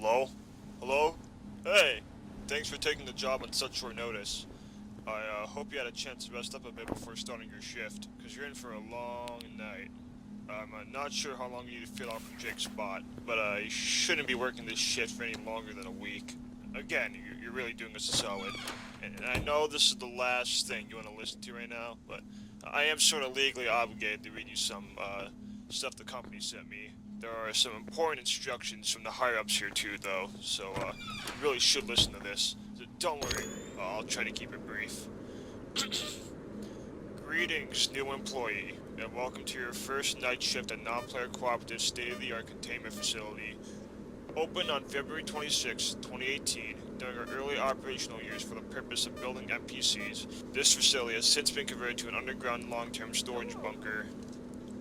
Hello? Hello? Hey! Thanks for taking the job on such short notice. I hope you had a chance to rest up a bit before starting your shift, because you're in for a long night. I'm not sure how long you need to fill out from Jake's spot, but you shouldn't be working this shift for any longer than a week. Again, you're really doing us a solid. And I know this is the last thing you want to listen to right now, but I am sort of legally obligated to read you some stuff the company sent me. There are some important instructions from the higher-ups here too, though, so you really should listen to this. So don't worry, I'll try to keep it brief. Greetings, new employee, and welcome to your first night shift at Non-Player Cooperative State-of-the-Art Containment Facility. Opened on February 26, 2018, during our early operational years for the purpose of building NPCs, this facility has since been converted to an underground long-term storage bunker.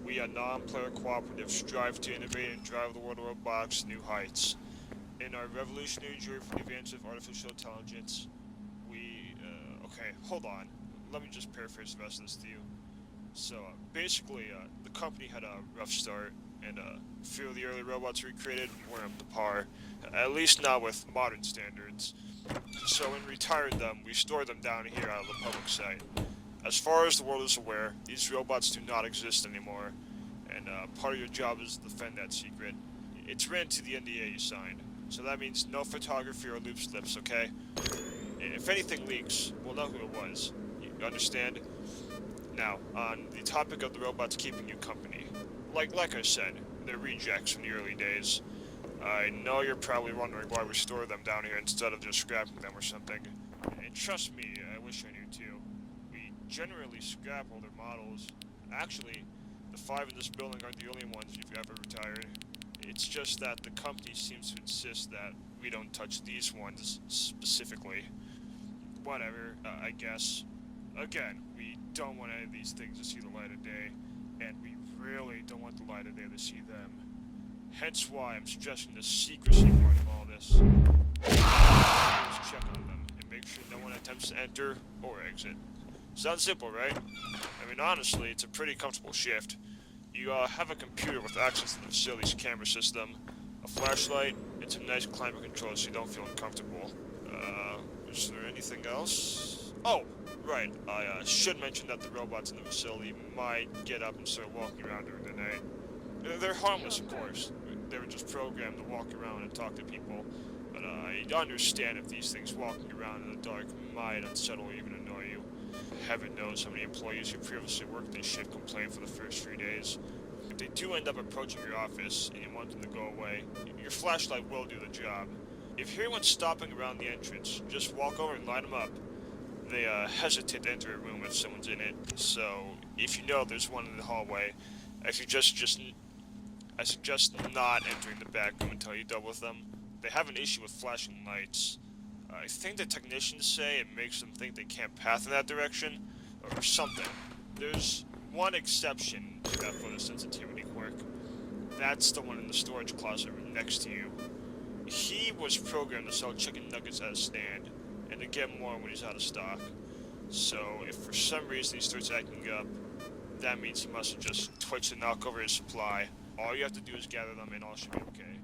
We at Non-Player Cooperative strive to innovate and drive the world of robotics to new heights. In our revolutionary journey for the advance of artificial intelligence, okay, hold on. Let me just paraphrase the rest of this to you. So, basically, the company had a rough start, and a few of the early robots we created weren't up to par, at least not with modern standards. So, in retiring them, we stored them down here out of the public site. As far as the world is aware, these robots do not exist anymore, and part of your job is to defend that secret. It's written to the NDA you signed, so that means no photography or loop slips, okay? If anything leaks, we'll know who it was. You understand? Now, on the topic of the robots keeping you company, like I said, they're rejects from the early days. I know you're probably wondering why we store them down here instead of just scrapping them or something. And trust me, I wish I knew too. We generally scrap older models. Actually, the 5 in this building aren't the only ones you've ever retired. It's just that the company seems to insist that we don't touch these ones specifically. Whatever, I guess. Again, we don't want any of these things to see the light of day, and we really don't want the light of day to see them. Hence why I'm stressing the secrecy part of all this. Just check on them, and make sure no one attempts to enter or exit. Sounds simple, right? I mean, honestly, it's a pretty comfortable shift. You have a computer with access to the facility's camera system, a flashlight, and some nice climate control so you don't feel uncomfortable. Is there anything else? Oh, right, I should mention that the robots in the facility might get up and start walking around during the night. They're harmless, of course. They were just programmed to walk around and talk to people, but I understand if these things walking around in the dark might unsettle or even annoy you. Heaven knows how many employees who previously worked this shift complained for the first 3 days. If they do end up approaching your office and you want them to go away, your flashlight will do the job. If you hear one stopping around the entrance, just walk over and light them up. They hesitate to enter a room if someone's in it, so if you know there's one in the hallway, I suggest not entering the back room until you're done with them. They have an issue with flashing lights. I think the technicians say it makes them think they can't path in that direction, or something. There's one exception to that photosensitivity quirk. That's the one in the storage closet next to you. He was programmed to sell chicken nuggets at a stand, and to get more when he's out of stock. So, if for some reason he starts acting up, that means he must have just twitched to knock over his supply. All you have to do is gather them and all should be okay.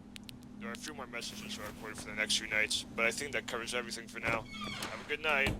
There are a few more messages I recorded for the next few nights, but I think that covers everything for now. Have a good night.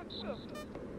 What's up?